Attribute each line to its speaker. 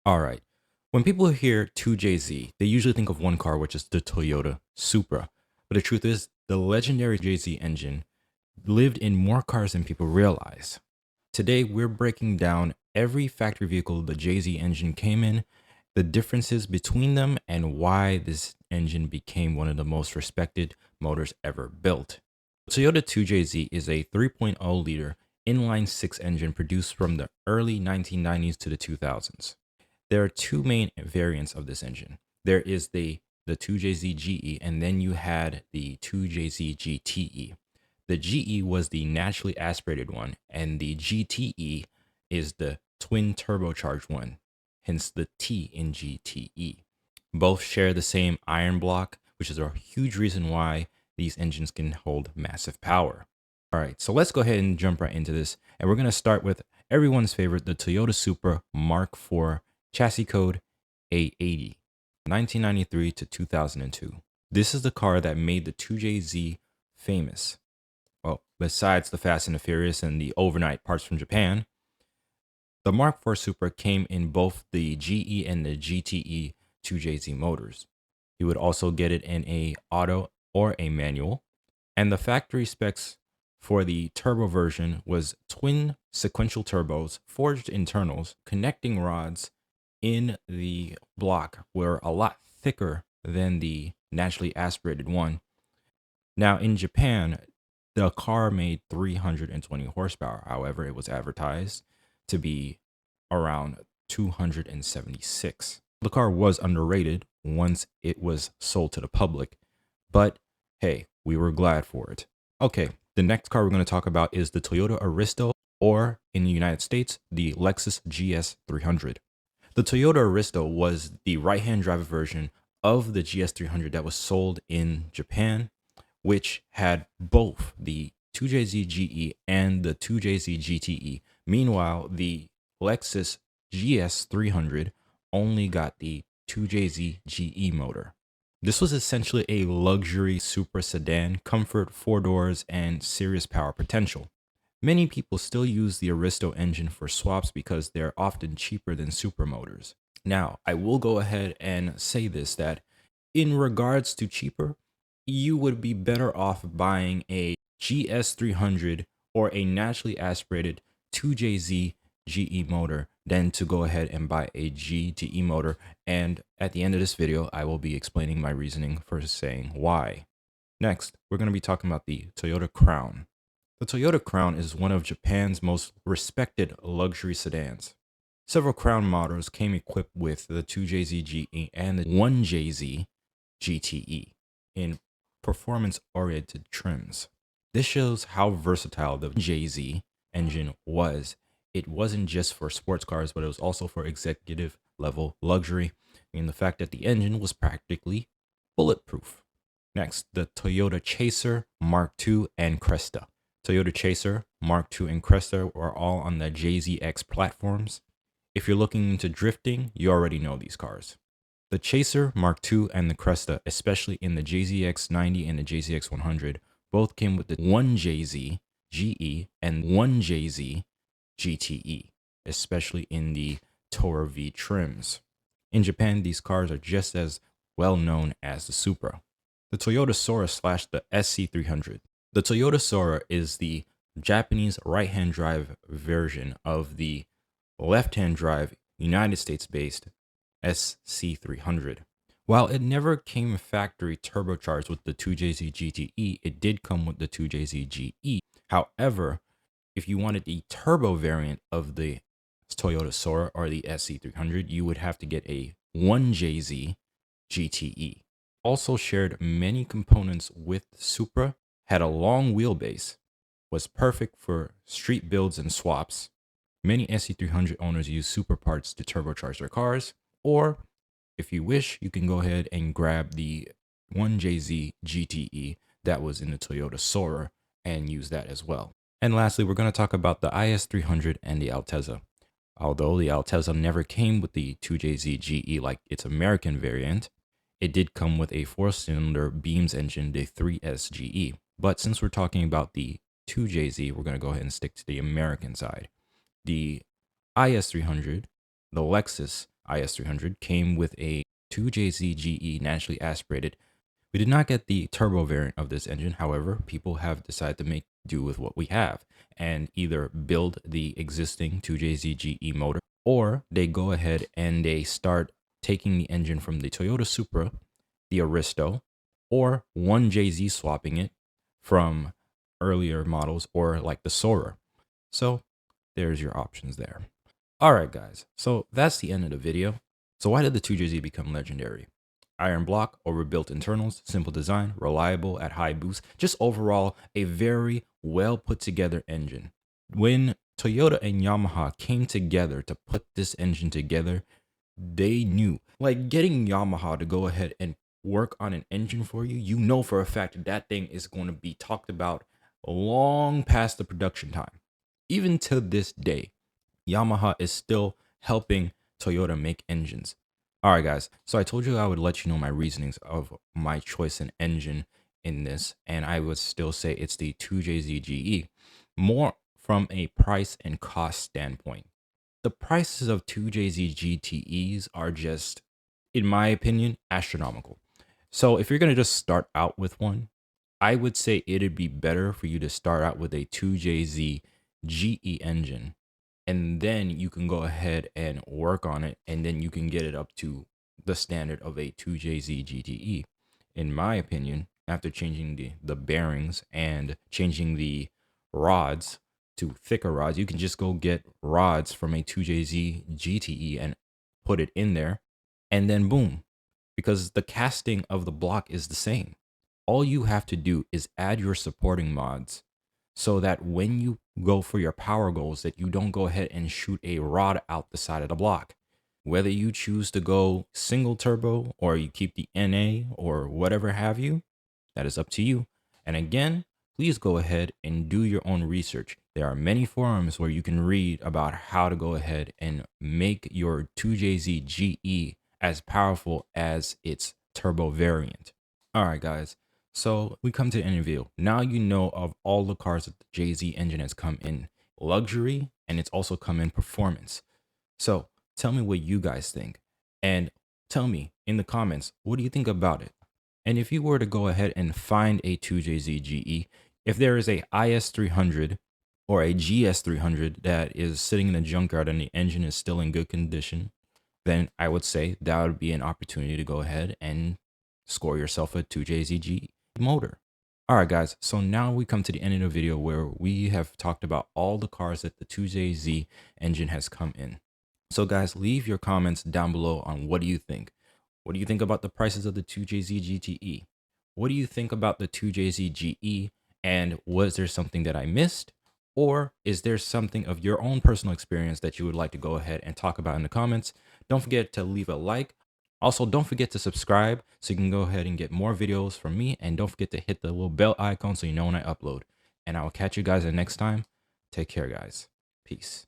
Speaker 1: All right. When people hear 2JZ, they usually think of one car, which is the Toyota Supra. But the truth is, the legendary JZ engine lived in more cars than people realize. Today, we're breaking down every factory vehicle the JZ engine came in, the differences between them, and why this engine became one of the most respected motors ever built. The Toyota 2JZ is a 3.0 liter inline six engine produced from the early 1990s to the 2000s. There are two main variants of this engine. There is the 2JZ GE, and then you had the 2JZ GTE. The GE was the naturally aspirated one, and the GTE is the twin turbocharged one, hence the T in GTE. Both share the same iron block, which is a huge reason why these engines can hold massive power. All right, so let's go ahead and jump right into this. And we're going to start with everyone's favorite, the Toyota Supra Mark IV, chassis code A80, 1993 to 2002. This is the car that made the 2JZ famous. Well, besides the Fast and the Furious and the overnight parts from Japan, the Mark IV Supra came in both the GE and the GTE 2JZ motors. You would also get it in a auto or a manual. And the factory specs for the turbo version was twin sequential turbos, forged internals, connecting rods in the block were a lot thicker than the naturally aspirated one. Now in Japan, the car made 320 horsepower. However, it was advertised to be around 276. The car was underrated once it was sold to the public, but hey, we were glad for it. Okay, the next car we're going to talk about is the Toyota Aristo, or in the United States, the Lexus GS300. The Toyota Aristo was the right-hand drive version of the GS300 that was sold in Japan, which had both the 2JZ GE and the 2JZ GTE. Meanwhile, the Lexus GS300 only got the 2JZ GE motor. This was essentially a luxury super sedan, comfort, four doors, and serious power potential. Many people still use the Aristo engine for swaps because they're often cheaper than supermotors. Now, I will go ahead and say this, that in regards to cheaper, you would be better off buying a GS300 or a naturally aspirated 2JZ GE motor than to go ahead and buy a GTE motor. And at the end of this video, I will be explaining my reasoning for saying why. Next, we're going to be talking about the Toyota Crown. The Toyota Crown is one of Japan's most respected luxury sedans. Several Crown models came equipped with the 2JZ GE and the 1JZ GTE in performance-oriented trims. This shows how versatile the JZ engine was. It wasn't just for sports cars, but it was also for executive level luxury, and the fact that the engine was practically bulletproof. Next, the Toyota Chaser, Mark II, and Cresta. Toyota Chaser, Mark II, and Cresta were all on the JZX platforms. If you're looking into drifting, you already know these cars. The Chaser, Mark II, and the Cresta, especially in the JZX90 and the JZX100, both came with the 1JZ GE and 1JZ GTE, especially in the Tourer V trims. In Japan, these cars are just as well known as the Supra. The Toyota Sora / the SC300. The Toyota Sora is the Japanese right-hand drive version of the left-hand drive United States-based SC300. While it never came factory turbocharged with the 2JZ GTE, it did come with the 2JZ GE. However, if you wanted the turbo variant of the Toyota Sora or the SC300, you would have to get a 1JZ GTE. Also shared many components with Supra, had a long wheelbase, was perfect for street builds and swaps. Many SC300 owners use Supra parts to turbocharge their cars, or if you wish, you can go ahead and grab the 1JZ GTE that was in the Toyota Sora and use that as well. And lastly, we're going to talk about the IS300 and the Altezza. Although the Altezza never came with the 2JZ GE like its American variant, it did come with a 4-cylinder Beams engine, the 3SGE. But since we're talking about the 2JZ, we're going to go ahead and stick to the American side. The IS300, the Lexus IS300 came with a 2JZ GE naturally aspirated. We did not get the turbo variant of this engine. However, people have decided to make do with what we have and either build the existing 2JZ GE motor, or they go ahead and they start taking the engine from the Toyota Supra, the Aristo, or 1JZ swapping it from earlier models or like the Sora. So there's your options there. All right, guys. So that's the end of the video. So why did the 2JZ become legendary? Iron block, overbuilt internals, simple design, reliable at high boost, just overall a very well put together engine. When Toyota and Yamaha came together to put this engine together, they knew, like, getting Yamaha to go ahead and work on an engine for you, you know for a fact that that thing is going to be talked about long past the production time. Even to this day, Yamaha is still helping Toyota make engines. All right, guys. So I told you I would let you know my reasonings of my choice in engine in this, and I would still say it's the 2JZ GE, more from a price and cost standpoint. The prices of 2JZ GTEs are just, in my opinion, astronomical. So if you're going to just start out with one, I would say it'd be better for you to start out with a 2JZ GE engine, and then you can go ahead and work on it, and then you can get it up to the standard of a 2JZ GTE. In my opinion, after changing the bearings and changing the rods to thicker rods, you can just go get rods from a 2JZ GTE and put it in there, and then boom, because the casting of the block is the same. All you have to do is add your supporting mods so that when you go for your power goals, that you don't go ahead and shoot a rod out the side of the block. Whether you choose to go single turbo or you keep the NA or whatever have you, that is up to you. And again, please go ahead and do your own research. There are many forums where you can read about how to go ahead and make your 2JZ GE as powerful as its turbo variant. All right, guys. So we come to the end of the video. Now you know of all the cars that the JZ engine has come in luxury, and it's also come in performance. So tell me what you guys think, and tell me in the comments, what do you think about it? And if you were to go ahead and find a 2JZ GE, if there is a IS300 or a GS300 that is sitting in the junkyard and the engine is still in good condition, then I would say that would be an opportunity to go ahead and score yourself a 2JZ GE motor. All right, guys. So now we come to the end of the video where we have talked about all the cars that the 2JZ engine has come in. So guys, leave your comments down below on what do you think. What do you think about the prices of the 2JZ GTE? What do you think about the 2JZ GE? And was there something that I missed? Or is there something of your own personal experience that you would like to go ahead and talk about in the comments? Don't forget to leave a like. Also, don't forget to subscribe so you can go ahead and get more videos from me. And don't forget to hit the little bell icon so you know when I upload. And I will catch you guys the next time. Take care, guys. Peace.